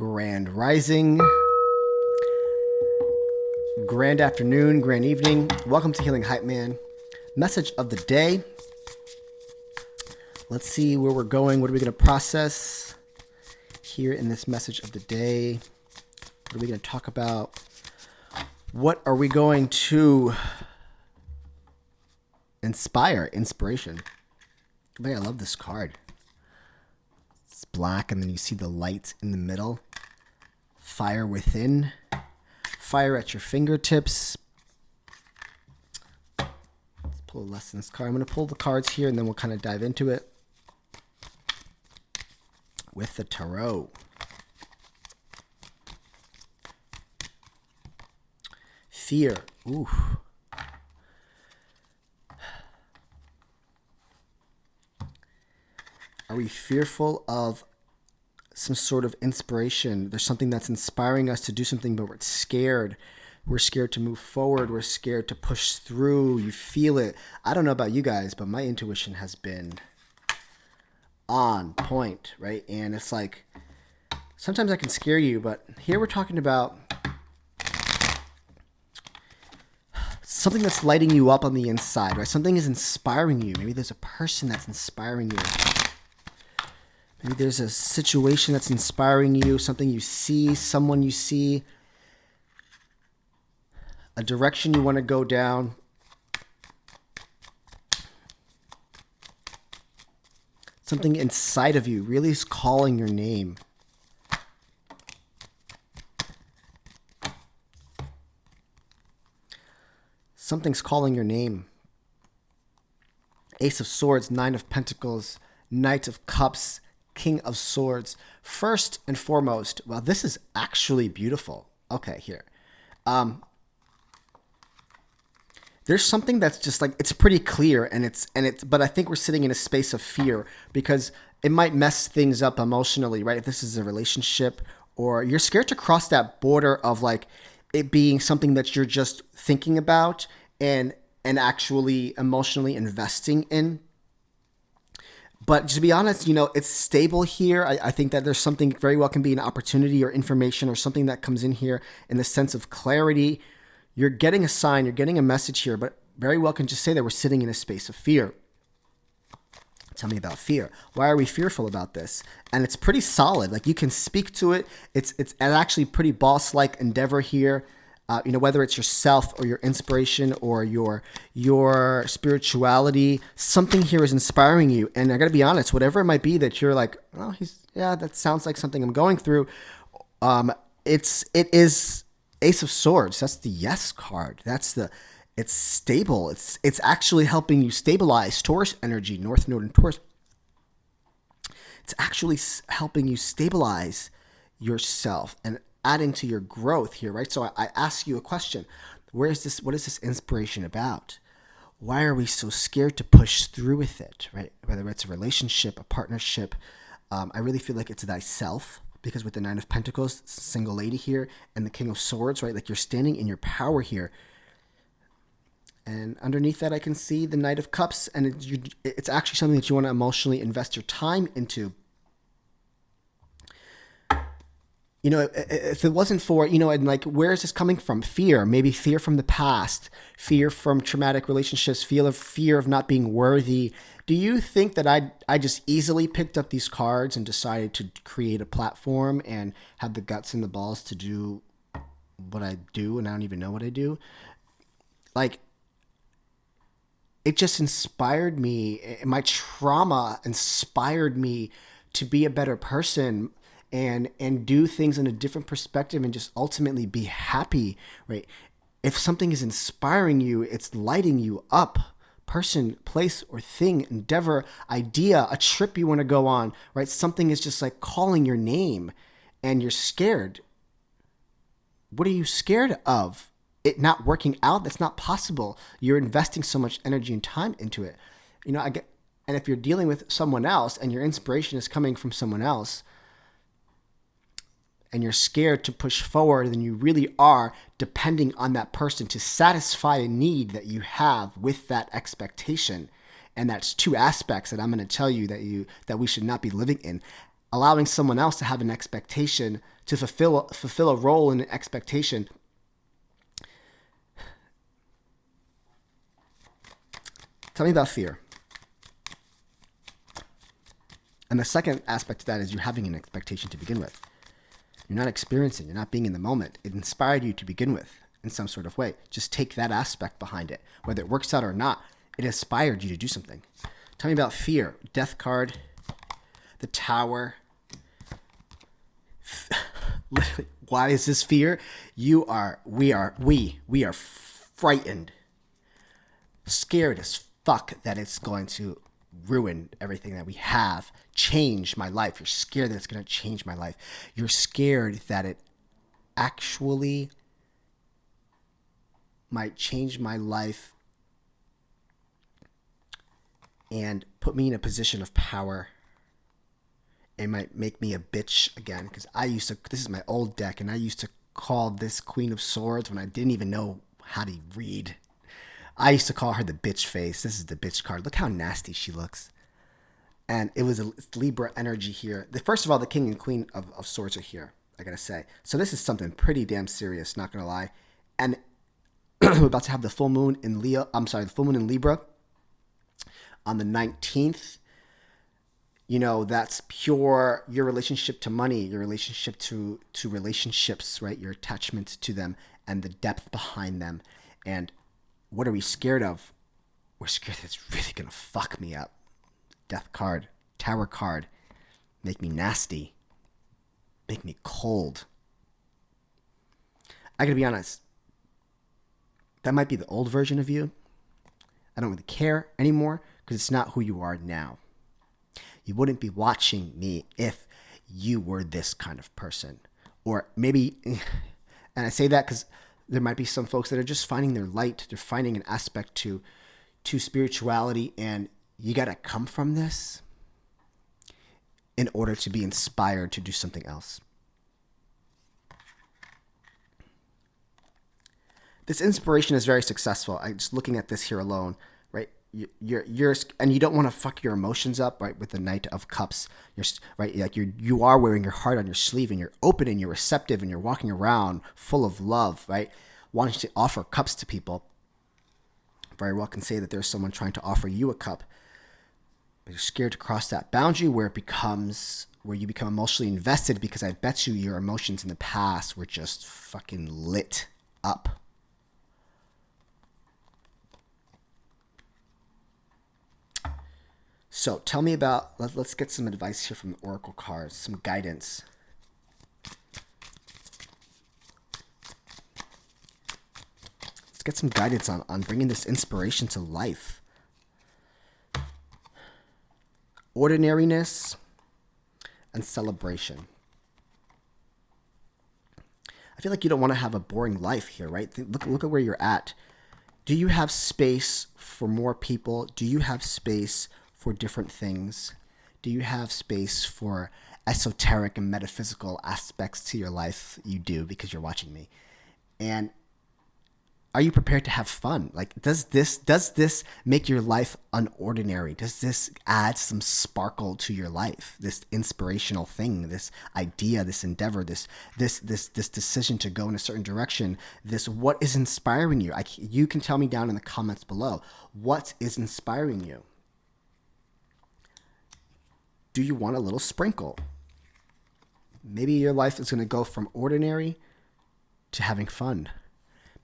Grand rising, grand afternoon, grand evening. Welcome to Healing Hype Man. Message of the day. Let's see where we're going. What are we going to process here in this message of the day? What are we going to talk about? What are we going to inspiration? Man, I love this card. It's black, and then you see the light in the middle. Fire within. Fire at your fingertips. Let's pull a lessons card. I'm going to pull the cards here, and then we'll kind of dive into it with the tarot. Fear. Ooh. Are we fearful of some sort of inspiration? There's something that's inspiring us to do something, but we're scared. We're scared to move forward. We're scared to push through. You feel it. I don't know about you guys, but my intuition has been on point, right? And it's like, sometimes I can scare you, but here we're talking about something that's lighting you up on the inside, right? Something is inspiring you. Maybe there's a person that's inspiring you. Maybe there's a situation that's inspiring you, something you see, someone you see, a direction you want to go down. Something inside of you really is calling your name. Something's calling your name. Ace of Swords, Nine of Pentacles, Knight of Cups, King of Swords. First and foremost, well, this is actually beautiful. Okay, here. There's something that's just like, it's pretty clear, but I think we're sitting in a space of fear because it might mess things up emotionally, right? If this is a relationship, or you're scared to cross that border of like it being something that you're just thinking about and actually emotionally investing in. But to be honest, it's stable here. I think that there's something very well can be an opportunity or information or something that comes in here in the sense of clarity. You're getting a sign, you're getting a message here, but very well can just say that we're sitting in a space of fear. Tell me about fear. Why are we fearful about this? And it's pretty solid. Like, you can speak to it. It's an actually pretty boss-like endeavor here. Whether it's yourself or your inspiration or your spirituality, something here is inspiring you. And I got to be honest, whatever it might be that you're like, oh, that sounds like something I'm going through. It is Ace of Swords. That's the yes card. It's stable. It's actually helping you stabilize Taurus energy, North Node and Taurus. It's actually helping you stabilize yourself and adding to your growth here, right? So I ask you a question. What is this inspiration about? Why are we so scared to push through with it, right? Whether it's a relationship, a partnership, I really feel like it's thyself, because with the Nine of Pentacles, single lady here, and the King of Swords, right? Like, you're standing in your power here. And underneath that, I can see the Knight of Cups, and it's actually something that you want to emotionally invest your time into. If it wasn't for, and like, where is this coming from? Fear, maybe fear from the past, fear from traumatic relationships, fear of not being worthy. Do you think that I just easily picked up these cards and decided to create a platform and have the guts and the balls to do what I do, and I don't even know what I do? Like, it just inspired me. My trauma inspired me to be a better person and do things in a different perspective and just ultimately be happy, right? If something is inspiring you, it's lighting you up. Person, place, or thing, endeavor, idea, a trip you want to go on, right? Something is just like calling your name and you're scared. What are you scared of? It not working out? That's not possible. You're investing so much energy and time into it. And if you're dealing with someone else and your inspiration is coming from someone else, and you're scared to push forward, then you really are depending on that person to satisfy a need that you have with that expectation. And that's two aspects that I'm going to tell you that we should not be living in. allowing someone else to have an expectation to fulfill a role in an expectation. Tell me about fear. And the second aspect of that is you having an expectation to begin with. You're not experiencing, you're not being in the moment. It inspired you to begin with in some sort of way. Just take that aspect behind it. Whether it works out or not, it inspired you to do something. Tell me about fear. Death card, the Tower. Literally, why is this fear? We are frightened, scared as fuck that it's going to ruin everything that we have, change my life. You're scared that it's going to change my life. You're scared that it actually might change my life and put me in a position of power. It might make me a bitch again, because this is my old deck, and I used to call this Queen of Swords when I didn't even know how to read. I used to call her the bitch face. This is the bitch card. Look how nasty she looks. And it's Libra energy here. First of all, the King and Queen of Swords are here, I gotta say. So this is something pretty damn serious, not gonna lie. And we're about to have the full moon in the full moon in Libra on the 19th. That's pure your relationship to money, your relationship to relationships, right? Your attachment to them and the depth behind them. And what are we scared of? We're scared that it's really going to fuck me up. Death card, Tower card, make me nasty, make me cold. I gotta be honest, that might be the old version of you. I don't really care anymore because it's not who you are now. You wouldn't be watching me if you were this kind of person. Or maybe, and I say that because there might be some folks that are just finding their light. They're finding an aspect to spirituality, and you got to come from this in order to be inspired to do something else. This inspiration is very successful. I'm just looking at this here alone, right? You're and you don't want to fuck your emotions up, right? With the Knight of Cups, right? Like you are wearing your heart on your sleeve, and you're open and you're receptive, and you're walking around full of love, right? Wanting to offer cups to people. Very well can say that there's someone trying to offer you a cup, but you're scared to cross that boundary where you become emotionally invested, because I bet you your emotions in the past were just fucking lit up. So tell me about, let's get some advice here from the Oracle cards, some guidance. Let's get some guidance on bringing this inspiration to life. Ordinariness and celebration. I feel like you don't want to have a boring life here, right? Look at where you're at. Do you have space for more people? Do you have space for different things? Do you have space for esoteric and metaphysical aspects to your life? You do, because you're watching me. And are you prepared to have fun? Like, does this make your life unordinary? Does this add some sparkle to your life? This inspirational thing, this idea, this endeavor, this decision to go in a certain direction. What is inspiring you? You can tell me down in the comments below. What is inspiring you? Do you want a little sprinkle? Maybe your life is going to go from ordinary to having fun.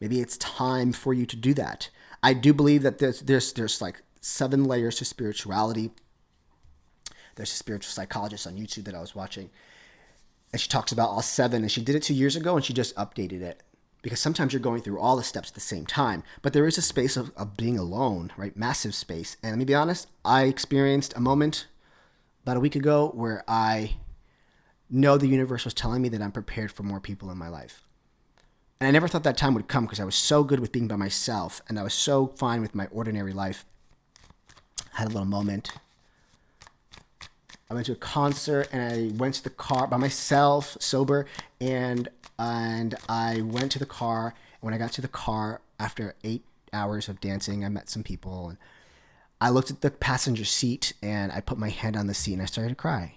Maybe it's time for you to do that. I do believe that there's like 7 layers to spirituality. There's a spiritual psychologist on YouTube that I was watching, and she talks about all 7, and she did it 2 years ago, and she just updated it. Because sometimes you're going through all the steps at the same time, but there is a space of being alone, right? Massive space. And let me be honest, I experienced a moment about a week ago where I know the universe was telling me that I'm prepared for more people in my life. And I never thought that time would come, because I was so good with being by myself, and I was so fine with my ordinary life. I had a little moment. I went to a concert, and I went to the car by myself, sober, and I went to the car. And when I got to the car, after 8 hours of dancing, I met some people, and I looked at the passenger seat, and I put my hand on the seat, and I started to cry.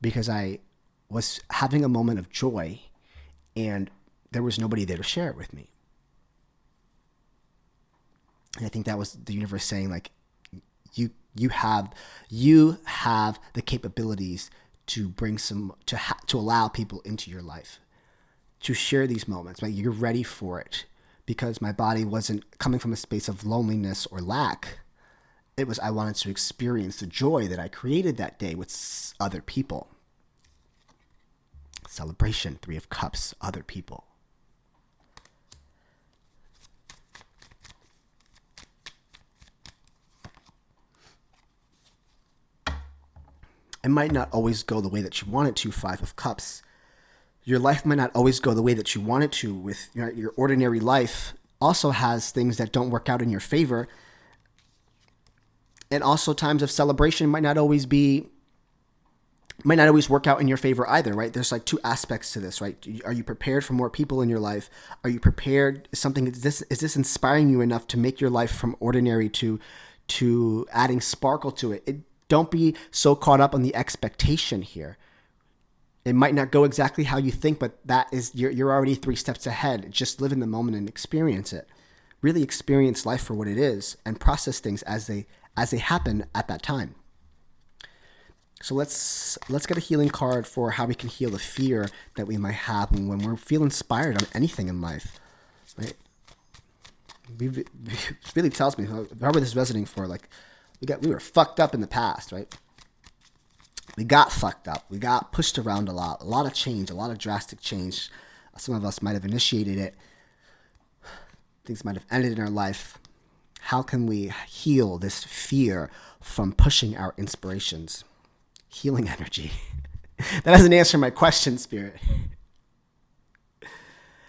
because I was having a moment of joy and there was nobody there to share it with me. And I think that was the universe saying, like, you have the capabilities to bring to allow people into your life, to share these moments. Like, you're ready for it, because my body wasn't coming from a space of loneliness or lack. It was, I wanted to experience the joy that I created that day with other people. Celebration, 3 of Cups, other people. It might not always go the way that you want it to, 5 of Cups. Your life might not always go the way that you want it to. With your ordinary life also has things that don't work out in your favor. And also times of celebration might not always work out in your favor either, right? There's like 2 aspects to this, right? Are you prepared for more people in your life? Are you prepared? Is this inspiring you enough to make your life from ordinary to adding sparkle to it? Don't be so caught up on the expectation here. It might not go exactly how you think, but that is, you're already 3 steps ahead. Just live in the moment and experience it. Really experience life for what it is and process things as they happen at that time. So let's get a healing card for how we can heal the fear that we might have when we feel inspired on anything in life, right? It really tells me, whoever this is resonating for, like, we were fucked up in the past, right? We got fucked up. We got pushed around a lot of change, a lot of drastic change. Some of us might have initiated it. Things might have ended in our life. How can we heal this fear from pushing our inspirations? Healing energy. That doesn't answer my question, Spirit.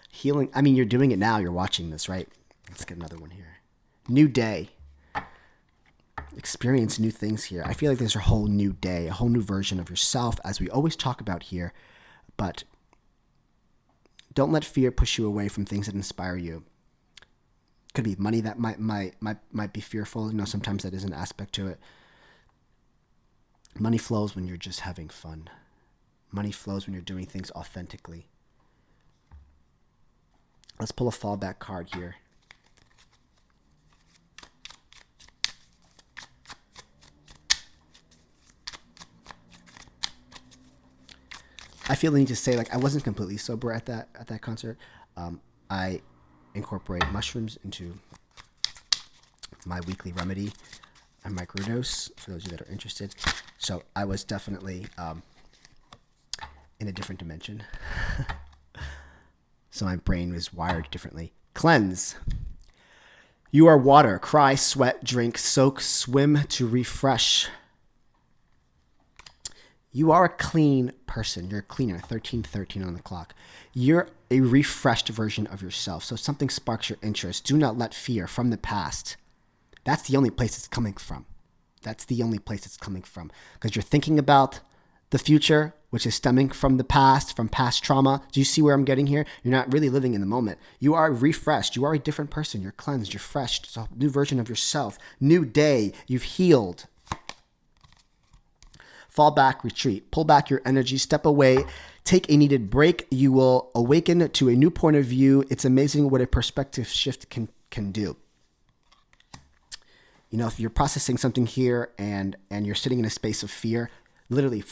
Healing, I mean, you're doing it now. You're watching this, right? Let's get another one here. New day. Experience new things here. I feel like there's a whole new day, a whole new version of yourself, as we always talk about here. But don't let fear push you away from things that inspire you. Could be money that might be fearful. Sometimes that is an aspect to it. Money flows when you're just having fun. Money flows when you're doing things authentically. Let's pull a fallback card here. I feel the need to say, like, I wasn't completely sober at that concert. I incorporate mushrooms into my weekly remedy and microdose, for those of you that are interested. So I was definitely in a different dimension. So my brain was wired differently. Cleanse. You are water. Cry, sweat, drink, soak, swim to refresh. You are a clean person. You're a cleaner. 1313 on the clock. You're a refreshed version of yourself. So if something sparks your interest, do not let fear from the past. That's the only place it's coming from. That's the only place it's coming from. Because you're thinking about the future, which is stemming from the past, from past trauma. Do you see where I'm getting here? You're not really living in the moment. You are refreshed. You are a different person. You're cleansed. You're fresh. It's a new version of yourself. New day. You've healed. Fall back, retreat. Pull back your energy. Step away. Take a needed break. You will awaken to a new point of view. It's amazing what a perspective shift can do. If you're processing something here and you're sitting in a space of fear, literally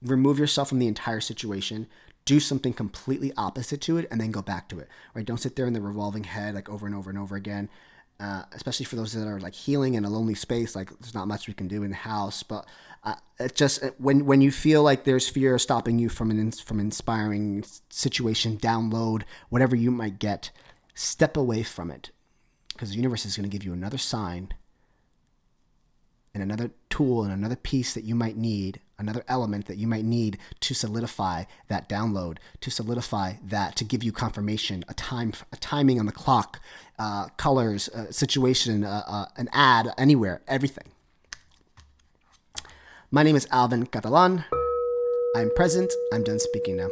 remove yourself from the entire situation. Do something completely opposite to it and then go back to it. Right? Don't sit there in the revolving head like over and over and over again. Especially for those that are like healing in a lonely space, like there's not much we can do in the house. But it just when you feel like there's fear stopping you from from inspiring situation, download whatever you might get, step away from it, because the universe is going to give you another sign and another tool and another piece that you might need, another element that you might need to solidify that download, to solidify that, to give you confirmation, a timing on the clock, colors, situation, an ad, anywhere, everything. My name is Alvin Catalan. I'm present. I'm done speaking now.